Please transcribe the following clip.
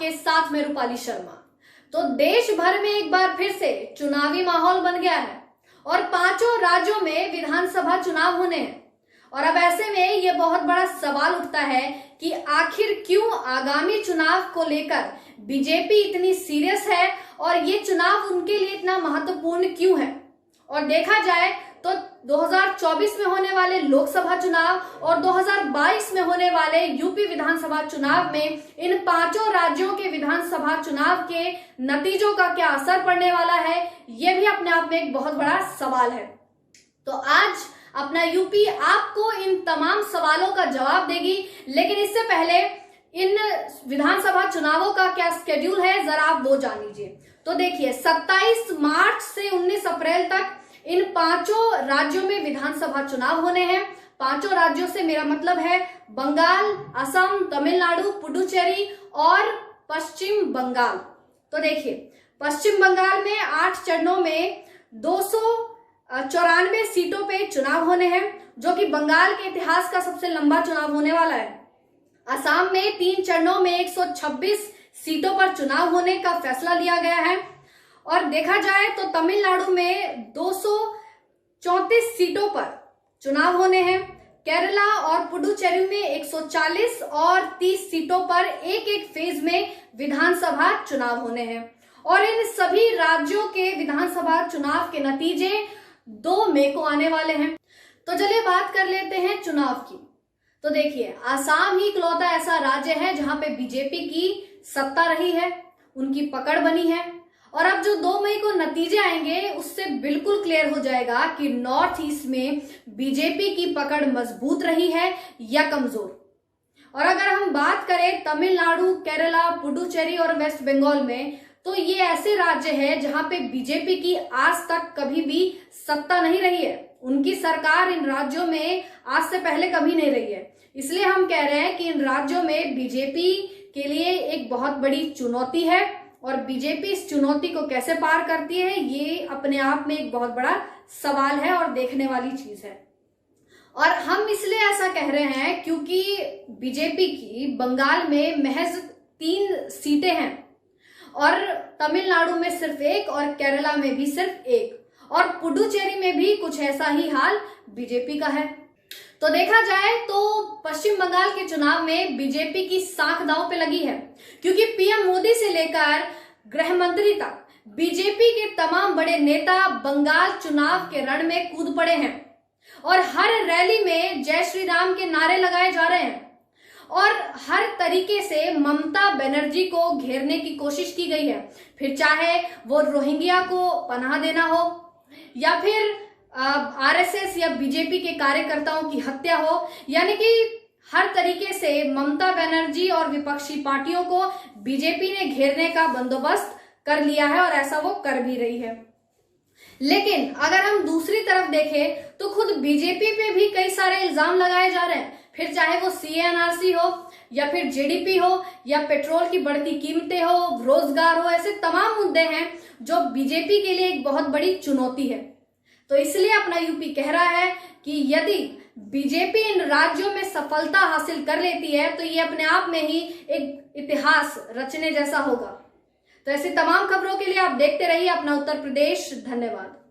आपके साथ में रूपाली शर्मा। तो देश भर में एक बार फिर से चुनावी माहौल बन गया है और 5 राज्यों में विधानसभा चुनाव होने हैं। और अब ऐसे में ये बहुत बड़ा सवाल उठता है कि आखिर क्यों आगामी चुनाव को लेकर बीजेपी इतनी सीरियस है और ये चुनाव उनके लिए इतना महत्वपूर्ण क्यों है। और देखा जाए तो 2024 में होने वाले लोकसभा चुनाव और 2022 में होने वाले यूपी विधानसभा चुनाव में इन 5 राज्यों के विधानसभा चुनाव के नतीजों का क्या असर पड़ने वाला है, यह भी अपने आप में एक बहुत बड़ा सवाल है। तो आज अपना यूपी आपको इन तमाम सवालों का जवाब देगी, लेकिन इससे पहले इन विधानसभा चुनावों का क्या स्केड्यूल है जरा आप वो जान लीजिए। तो देखिए 27 मार्च से 19 अप्रैल तक इन 5 राज्यों में विधानसभा चुनाव होने हैं। 5 राज्यों से मेरा मतलब है बंगाल, असम, तमिलनाडु, पुडुचेरी और पश्चिम बंगाल। तो देखिए पश्चिम बंगाल में 8 चरणों में 294 सीटों पे चुनाव होने हैं, जो कि बंगाल के इतिहास का सबसे लंबा चुनाव होने वाला है। असम में 3 चरणों में 126 सीटों पर चुनाव होने का फैसला लिया गया है। और देखा जाए तो तमिलनाडु में 234 सीटों पर चुनाव होने हैं। केरला और पुडुचेरी में 140 और 30 सीटों पर एक फेज में विधानसभा चुनाव होने हैं। और इन सभी राज्यों के विधानसभा चुनाव के नतीजे 2 मई को आने वाले हैं। तो चलिए बात कर लेते हैं चुनाव की। तो देखिए आसाम ही इकलौता ऐसा राज्य है जहां पे बीजेपी की सत्ता रही है, उनकी पकड़ बनी है। और अब जो 2 मई को नतीजे आएंगे उससे बिल्कुल क्लियर हो जाएगा कि नॉर्थ ईस्ट में बीजेपी की पकड़ मजबूत रही है या कमजोर। और अगर हम बात करें तमिलनाडु, केरला, पुडुचेरी और वेस्ट बंगाल में, तो ये ऐसे राज्य हैं जहां पे बीजेपी की आज तक कभी भी सत्ता नहीं रही है। उनकी सरकार इन राज्यों में आज से पहले कभी नहीं रही है। इसलिए हम कह रहे हैं कि इन राज्यों में बीजेपी के लिए एक बहुत बड़ी चुनौती है और बीजेपी इस चुनौती को कैसे पार करती है ये अपने आप में एक बहुत बड़ा सवाल है और देखने वाली चीज है। और हम इसलिए ऐसा कह रहे हैं क्योंकि बीजेपी की बंगाल में महज 3 सीटें हैं और तमिलनाडु में सिर्फ 1 और केरला में भी सिर्फ 1 और पुडुचेरी में भी कुछ ऐसा ही हाल बीजेपी का है। तो देखा जाए तो पश्चिम बंगाल के चुनाव में बीजेपी की साख दांव पे लगी है, क्योंकि पीएम मोदी से लेकर गृह मंत्री तक बीजेपी के तमाम बड़े नेता बंगाल चुनाव के रण में कूद पड़े हैं और हर रैली में जय श्री राम के नारे लगाए जा रहे हैं और हर तरीके से ममता बनर्जी को घेरने की कोशिश की गई है। फिर चाहे वो रोहिंग्या को पनाह देना हो या फिर आरएसएस या बीजेपी के कार्यकर्ताओं की हत्या हो, यानी कि हर तरीके से ममता बनर्जी और विपक्षी पार्टियों को बीजेपी ने घेरने का बंदोबस्त कर लिया है और ऐसा वो कर भी रही है। लेकिन अगर हम दूसरी तरफ देखें तो खुद बीजेपी पे भी कई सारे इल्जाम लगाए जा रहे हैं, फिर चाहे वो सीएनआरसी हो या फिर जीडीपी हो या पेट्रोल की बढ़ती कीमतें हो, रोजगार हो, ऐसे तमाम मुद्दे हैं जो बीजेपी के लिए एक बहुत बड़ी चुनौती है। तो इसलिए अपना यूपी कह रहा है कि यदि बीजेपी इन राज्यों में सफलता हासिल कर लेती है तो ये अपने आप में ही एक इतिहास रचने जैसा होगा। तो ऐसी तमाम खबरों के लिए आप देखते रहिए अपना उत्तर प्रदेश। धन्यवाद।